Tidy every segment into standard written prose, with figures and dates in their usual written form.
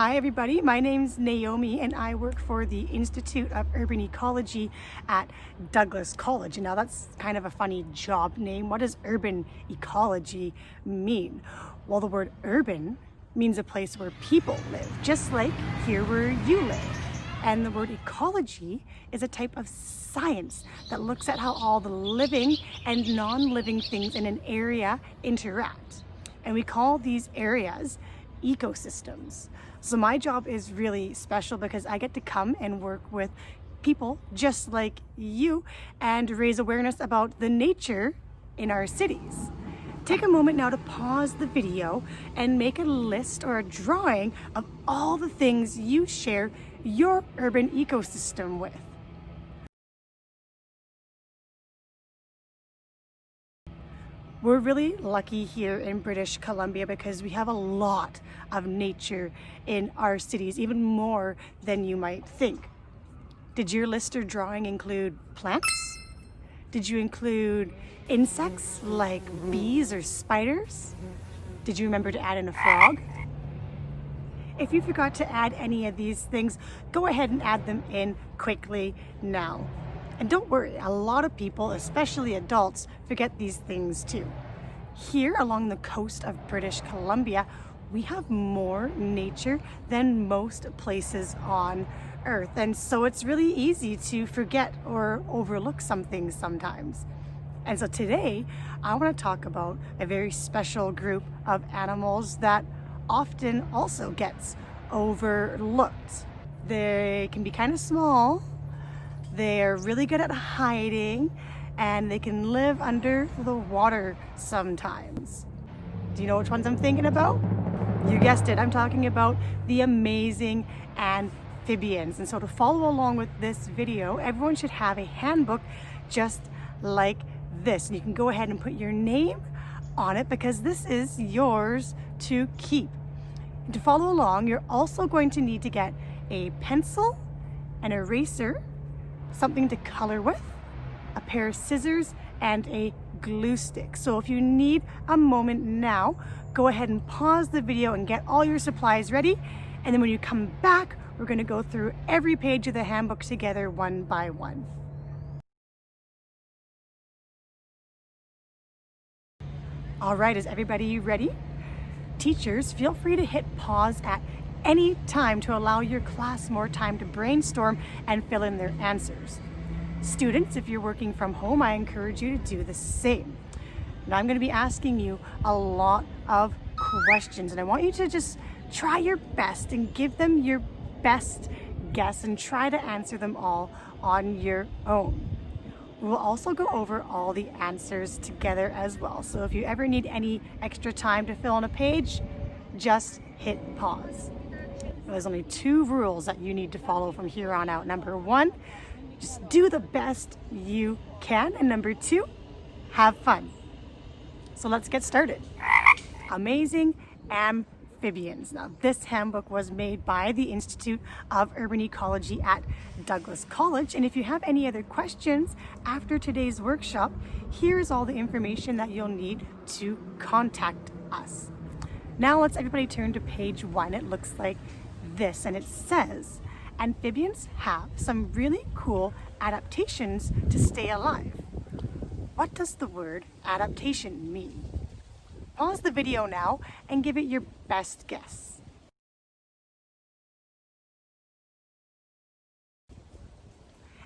Hi everybody, my name's Naomi and I work for the Institute of Urban Ecology at Douglas College. And now that's kind of a funny job name. What does urban ecology mean? Well, the word urban means a place where people live, just like here where you live. And the word ecology is a type of science that looks at how all the living and non-living things in an area interact. And we call these areas ecosystems. So my job is really special because I get to come and work with people just like you and raise awareness about the nature in our cities. Take a moment now to pause the video and make a list or a drawing of all the things you share your urban ecosystem with. We're really lucky here in British Columbia because we have a lot of nature in our cities, even more than you might think. Did your list or drawing include plants? Did you include insects like bees or spiders? Did you remember to add in a frog? If you forgot to add any of these things, go ahead and add them in quickly now. And don't worry, a lot of people, especially adults, forget these things too. Here along the coast of British Columbia, we have more nature than most places on Earth. And so it's really easy to forget or overlook some things sometimes. And so today, I want to talk about a very special group of animals that often also gets overlooked. They can be kind of small. They're really good at hiding and they can live under the water sometimes. Do you know which ones I'm thinking about? You guessed it, I'm talking about the amazing amphibians. And so to follow along with this video, everyone should have a handbook just like this. And you can go ahead and put your name on it because this is yours to keep. And to follow along, you're also going to need to get a pencil, an eraser, something to color with, a pair of scissors, and a glue stick. So if you need a moment now, go ahead and pause the video and get all your supplies ready. And then when you come back, we're going to go through every page of the handbook together one by one. All right, is everybody ready? Teachers, feel free to hit pause at any time to allow your class more time to brainstorm and fill in their answers. Students, if you're working from home, I encourage you to do the same. Now I'm going to be asking you a lot of questions and I want you to just try your best and give them your best guess and try to answer them all on your own. We will also go over all the answers together as well. So if you ever need any extra time to fill in a page, just hit pause. There's only 2 rules that you need to follow from here on out. Number 1, just do the best you can. And number 2, have fun. So let's get started. Amazing Amphibians. Now this handbook was made by the Institute of Urban Ecology at Douglas College. And if you have any other questions after today's workshop, here's all the information that you'll need to contact us. Now let's everybody turn to page 1. It looks like this and it says, amphibians have some really cool adaptations to stay alive. What does the word adaptation mean? Pause the video now and give it your best guess.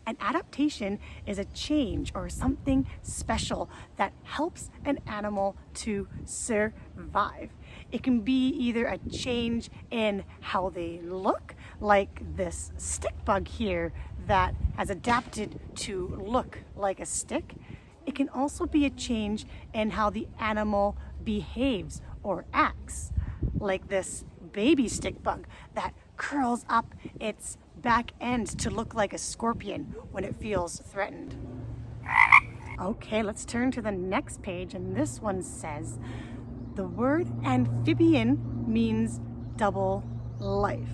An adaptation is a change or something special that helps an animal to survive. It can be either a change in how they look, like this stick bug here that has adapted to look like a stick. It can also be a change in how the animal behaves or acts, like this baby stick bug that curls up its back end to look like a scorpion when it feels threatened. Okay, let's turn to the next page, and this one says the word amphibian means double life.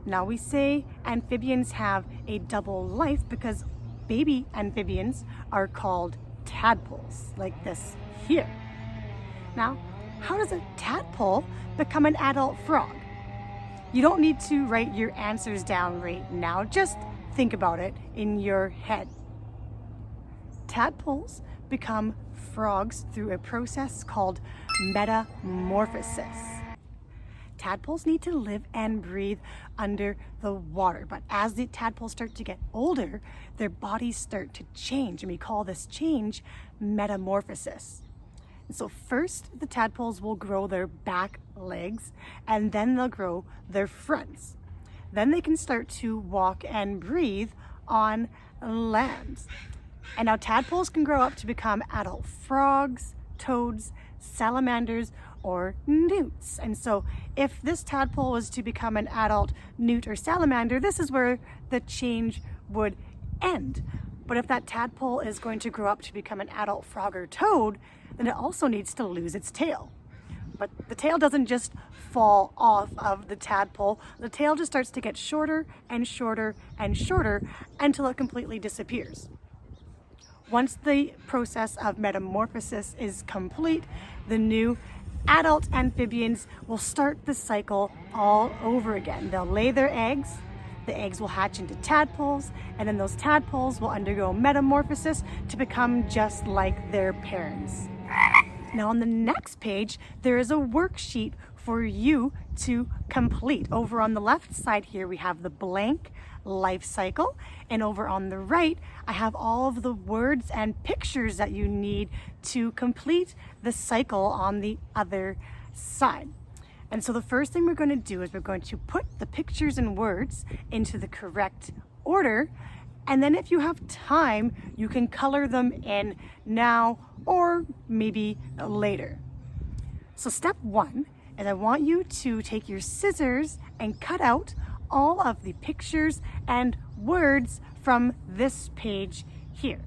Now we say amphibians have a double life because baby amphibians are called tadpoles, like this here. Now, how does a tadpole become an adult frog? You don't need to write your answers down right now, just think about it in your head. Tadpoles become frogs through a process called metamorphosis. Tadpoles need to live and breathe under the water, but as the tadpoles start to get older, their bodies start to change, and we call this change metamorphosis. And so first, the tadpoles will grow their back legs, and then they'll grow their fronts. Then they can start to walk and breathe on land. And now tadpoles can grow up to become adult frogs, toads, salamanders, or newts. And so if this tadpole was to become an adult newt or salamander, this is where the change would end. But if that tadpole is going to grow up to become an adult frog or toad, then it also needs to lose its tail. But the tail doesn't just fall off of the tadpole. The tail just starts to get shorter and shorter and shorter until it completely disappears. Once the process of metamorphosis is complete, the new adult amphibians will start the cycle all over again. They'll lay their eggs, the eggs will hatch into tadpoles, and then those tadpoles will undergo metamorphosis to become just like their parents. Now on the next page, there is a worksheet for you to complete. Over on the left side here, we have the blank life cycle, and over on the right, I have all of the words and pictures that you need to complete the cycle on the other side. And so the first thing we're going to do is we're going to put the pictures and words into the correct order, and then if you have time, you can color them in now or maybe later. So step one is I want you to take your scissors and cut out all of the pictures and words from this page here.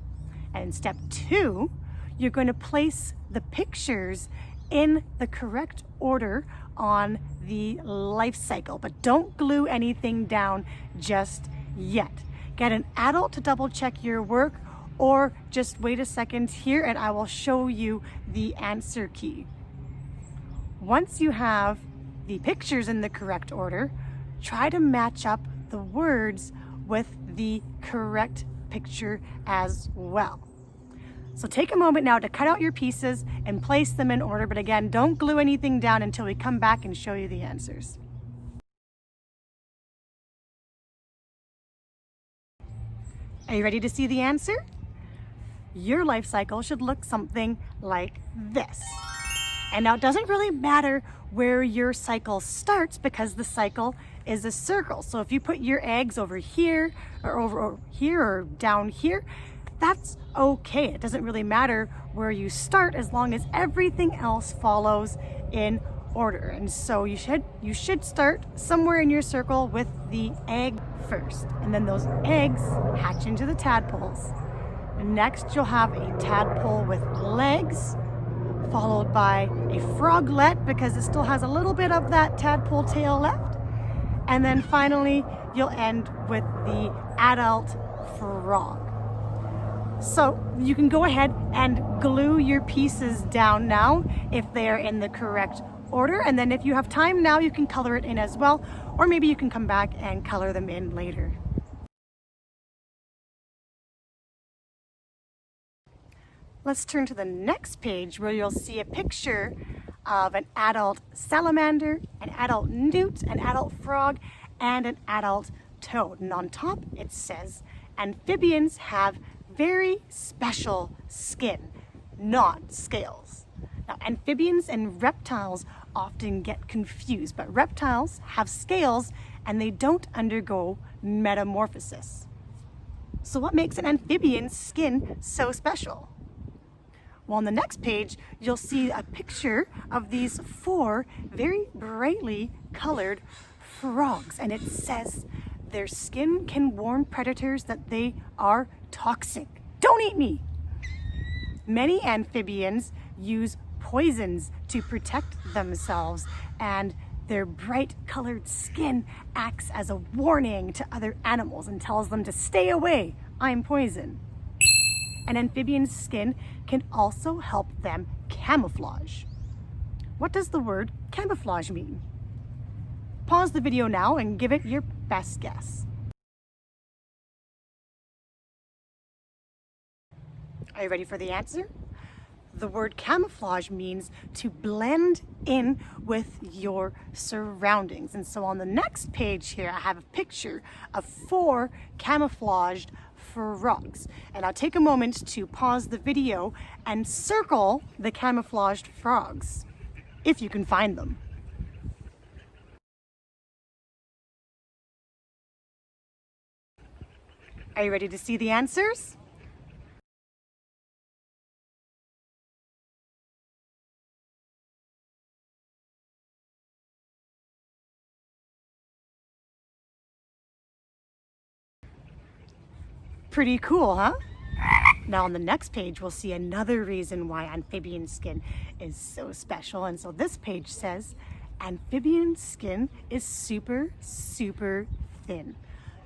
And step two, you're going to place the pictures in the correct order on the life cycle, but don't glue anything down just yet. Get an adult to double check your work, or just wait a second here and I will show you the answer key. Once you have the pictures in the correct order, try to match up the words with the correct picture as well. So take a moment now to cut out your pieces and place them in order, but again, don't glue anything down until we come back and show you the answers. Are you ready to see the answer? Your life cycle should look something like this. And now it doesn't really matter where your cycle starts because the cycle is a circle. So if you put your eggs over here or over here or down here, that's okay. It doesn't really matter where you start as long as everything else follows in order. And so you should start somewhere in your circle with the egg first, and then those eggs hatch into the tadpoles. Next, you'll have a tadpole with legs, followed by a froglet because it still has a little bit of that tadpole tail left. And then finally, you'll end with the adult frog. So you can go ahead and glue your pieces down now if they are in the correct order. And then if you have time now, you can color it in as well, or maybe you can come back and color them in later. Let's turn to the next page where you'll see a picture of an adult salamander, an adult newt, an adult frog, and an adult toad. And on top it says, amphibians have very special skin, not scales. Now, amphibians and reptiles often get confused, but reptiles have scales and they don't undergo metamorphosis. So what makes an amphibian's skin so special? Well, on the next page, you'll see a picture of these 4 very brightly colored frogs, and it says their skin can warn predators that they are toxic. Don't eat me! Many amphibians use poisons to protect themselves, and their bright colored skin acts as a warning to other animals and tells them to stay away, I'm poison. An amphibian's skin can also help them camouflage. What does the word camouflage mean? Pause the video now and give it your best guess. Are you ready for the answer? The word camouflage means to blend in with your surroundings. And so on the next page here, I have a picture of 4 camouflaged frogs. And I'll take a moment to pause the video and circle the camouflaged frogs, if you can find them. Are you ready to see the answers? Pretty cool, huh? Now on the next page, we'll see another reason why amphibian skin is so special. And so this page says, amphibian skin is super, super thin.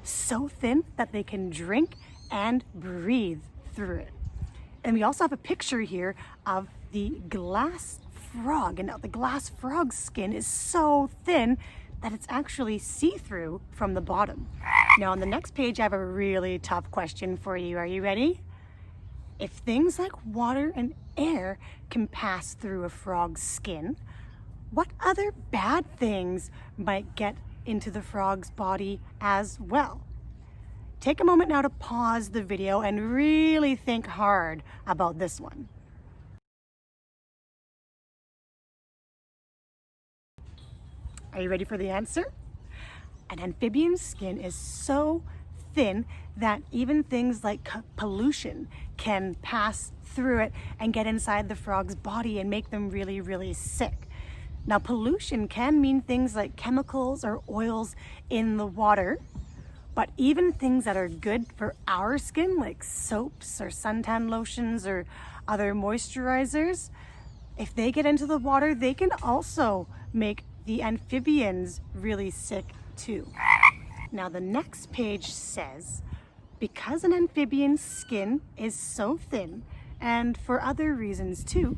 So thin that they can drink and breathe through it. And we also have a picture here of the glass frog. And now the glass frog's skin is so thin that it's actually see-through from the bottom. Now on the next page, I have a really tough question for you. Are you ready? If things like water and air can pass through a frog's skin, what other bad things might get into the frog's body as well? Take a moment now to pause the video and really think hard about this one. Are you ready for the answer? An amphibian skin is so thin that even things like pollution can pass through it and get inside the frog's body and make them really, really sick. Now, pollution can mean things like chemicals or oils in the water, but even things that are good for our skin, like soaps or suntan lotions or other moisturizers, if they get into the water, they can also make the amphibians really sick too. Now the next page says, because an amphibian's skin is so thin, and for other reasons too,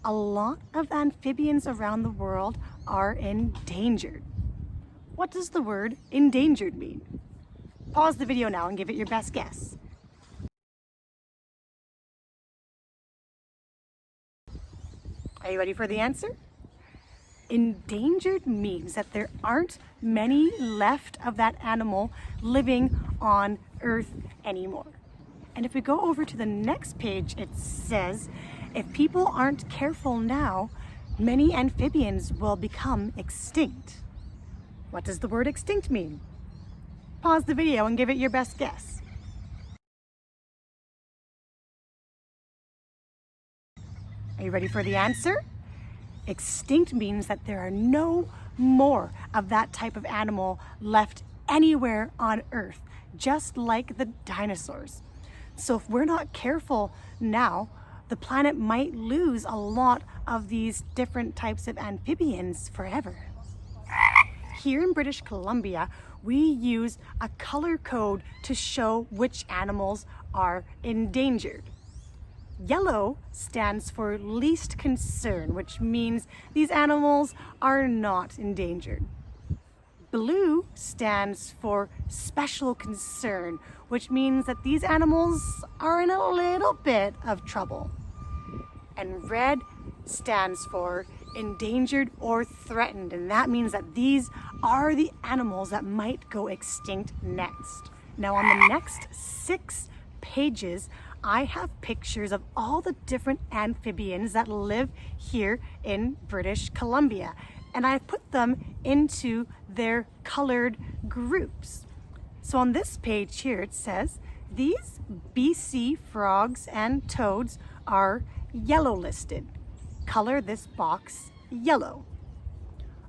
a lot of amphibians around the world are endangered. What does the word endangered mean? Pause the video now and give it your best guess. Are you ready for the answer? Endangered means that there aren't many left of that animal living on Earth anymore. And if we go over to the next page, it says, if people aren't careful now, many amphibians will become extinct. What does the word extinct mean? Pause the video and give it your best guess. Are you ready for the answer? Extinct means that there are no more of that type of animal left anywhere on Earth, just like the dinosaurs. So if we're not careful now, the planet might lose a lot of these different types of amphibians forever. Here in British Columbia, we use a color code to show which animals are endangered. Yellow stands for least concern, which means these animals are not endangered. Blue stands for special concern, which means that these animals are in a little bit of trouble. And red stands for endangered or threatened, and that means that these are the animals that might go extinct next. Now on the next 6 pages, I have pictures of all the different amphibians that live here in British Columbia, and I've put them into their colored groups. So on this page here, it says, these BC frogs and toads are yellow listed. Color this box yellow.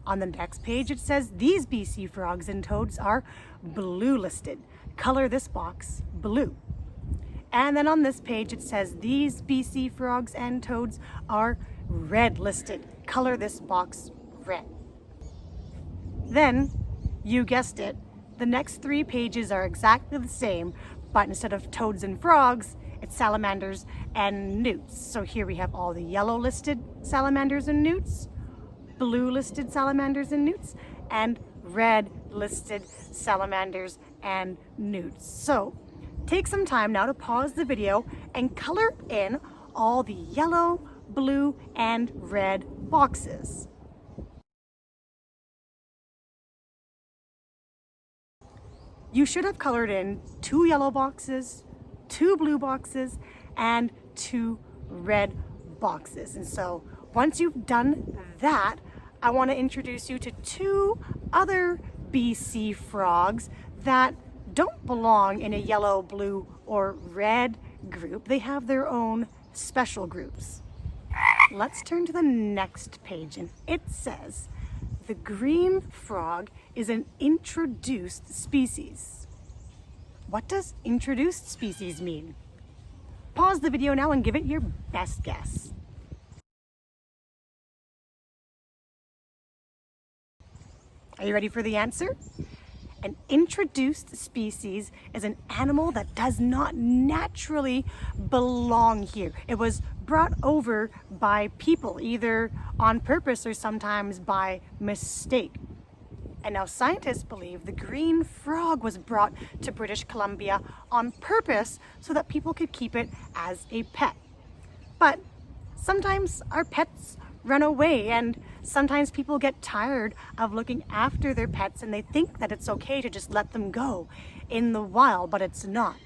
On the next page, it says, these BC frogs and toads are blue listed. Color this box blue. And then on this page, it says these BC frogs and toads are red listed. Color this box red. Then, you guessed it, the next 3 pages are exactly the same, but instead of toads and frogs, it's salamanders and newts. So here we have all the yellow listed salamanders and newts, blue listed salamanders and newts, and red listed salamanders and newts. So take some time now to pause the video and color in all the yellow, blue, and red boxes. You should have colored in 2 yellow boxes, 2 blue boxes, and 2 red boxes. And so once you've done that, I want to introduce you to 2 other BC frogs that don't belong in a yellow, blue, or red group. They have their own special groups. Let's turn to the next page, and it says, the green frog is an introduced species. What does introduced species mean? Pause the video now and give it your best guess. Are you ready for the answer? An introduced species is an animal that does not naturally belong here. It was brought over by people, either on purpose or sometimes by mistake. And now scientists believe the green frog was brought to British Columbia on purpose so that people could keep it as a pet. But sometimes our pets run away, and sometimes people get tired of looking after their pets and they think that it's okay to just let them go in the wild, but it's not.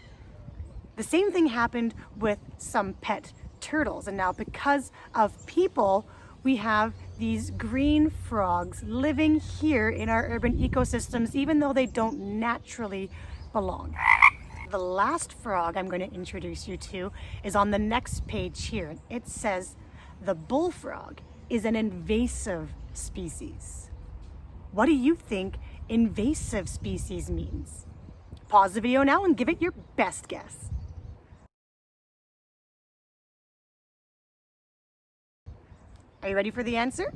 The same thing happened with some pet turtles, and now because of people, we have these green frogs living here in our urban ecosystems, even though they don't naturally belong. The last frog I'm going to introduce you to is on the next page here. It says, the bullfrog is an invasive species. What do you think invasive species means? Pause the video now and give it your best guess. Are you ready for the answer?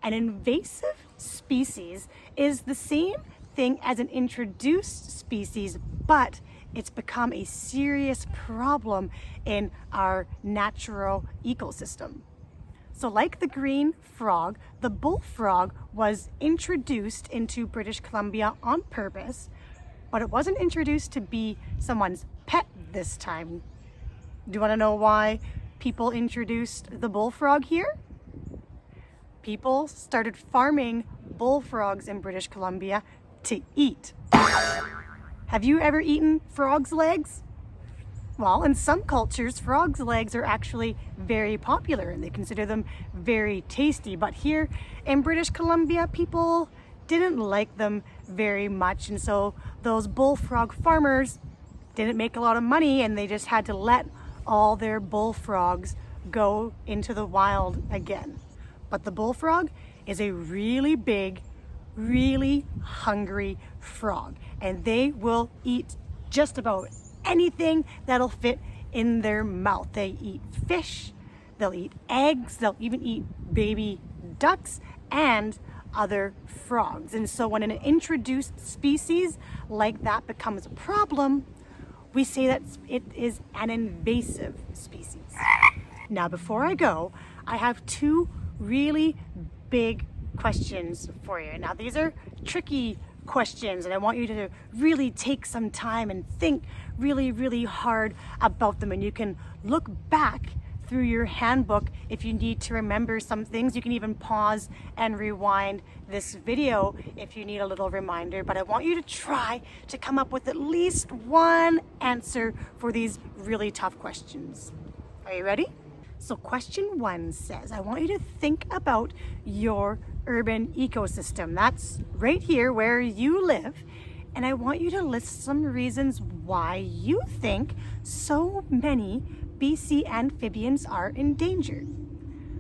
An invasive species is the same thing as an introduced species, but it's become a serious problem in our natural ecosystem. So like the green frog, the bullfrog was introduced into British Columbia on purpose, but it wasn't introduced to be someone's pet this time. Do you want to know why people introduced the bullfrog here? People started farming bullfrogs in British Columbia to eat. Have you ever eaten frog's legs? Well, in some cultures, frog's legs are actually very popular and they consider them very tasty. But here in British Columbia, people didn't like them very much. And so those bullfrog farmers didn't make a lot of money and they just had to let all their bullfrogs go into the wild again. But the bullfrog is a really big, really hungry frog, and they will eat just about anything that'll fit in their mouth. They eat fish, they'll eat eggs, they'll even eat baby ducks and other frogs. And so when an introduced species like that becomes a problem, we say that it is an invasive species. Now, before I go, I have 2 really big questions for you. Now, these are tricky questions and I want you to really take some time and think really, really hard about them. And you can look back through your handbook if you need to remember some things. You can even pause and rewind this video if you need a little reminder. But I want you to try to come up with at least one answer for these really tough questions. Are you ready? So question 1 says, I want you to think about your urban ecosystem. That's right here where you live. And I want you to list some reasons why you think so many BC amphibians are endangered.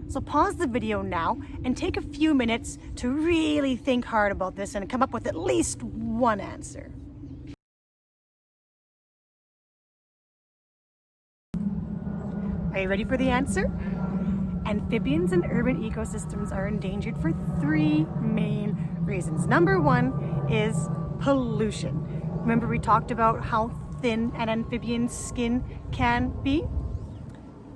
So pause the video now and take a few minutes to really think hard about this and come up with at least one answer. Are you ready for the answer? Amphibians in urban ecosystems are endangered for 3 main reasons. Number 1 is pollution. Remember we talked about how thin an amphibian's skin can be?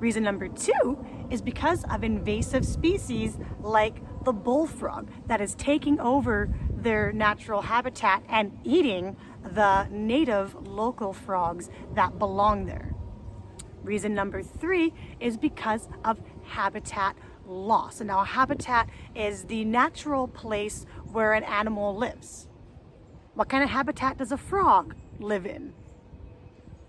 Reason number 2 is because of invasive species like the bullfrog that is taking over their natural habitat and eating the native local frogs that belong there. Reason number 3 is because of habitat loss. And now, a habitat is the natural place where an animal lives. What kind of habitat does a frog live in?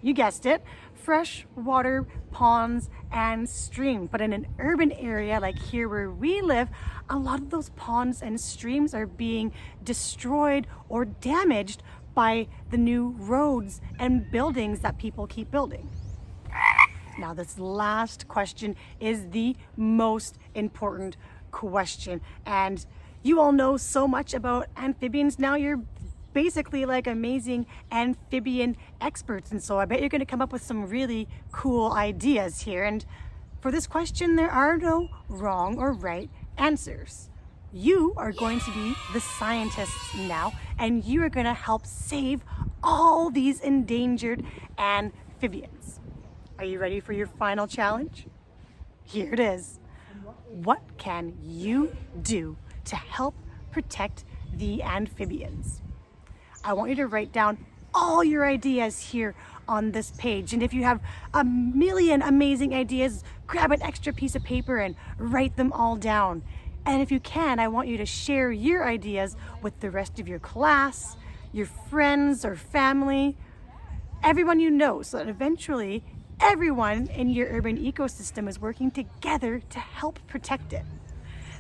You guessed it, fresh water, ponds, and streams. But in an urban area like here where we live, a lot of those ponds and streams are being destroyed or damaged by the new roads and buildings that people keep building. Now, this last question is the most important question. And you all know so much about amphibians now. You're basically like amazing amphibian experts. And so I bet you're going to come up with some really cool ideas here. And for this question, there are no wrong or right answers. You are going to be the scientists now, and you are going to help save all these endangered amphibians. Are you ready for your final challenge? Here it is. What can you do to help protect the amphibians? I want you to write down all your ideas here on this page. And if you have a million amazing ideas, grab an extra piece of paper and write them all down. And if you can, I want you to share your ideas with the rest of your class, your friends or family, everyone you know, so that eventually everyone in your urban ecosystem is working together to help protect it.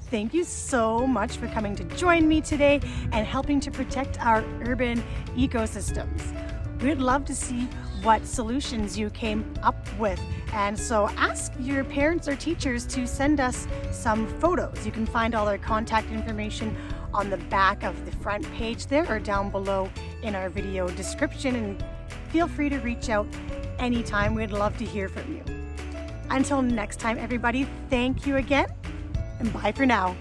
Thank you so much for coming to join me today and helping to protect our urban ecosystems. We'd love to see what solutions you came up with. And so ask your parents or teachers to send us some photos. You can find all their contact information on the back of the front page there or down below in our video description. And feel free to reach out anytime. We'd love to hear from you. Until next time, everybody, thank you again, and bye for now.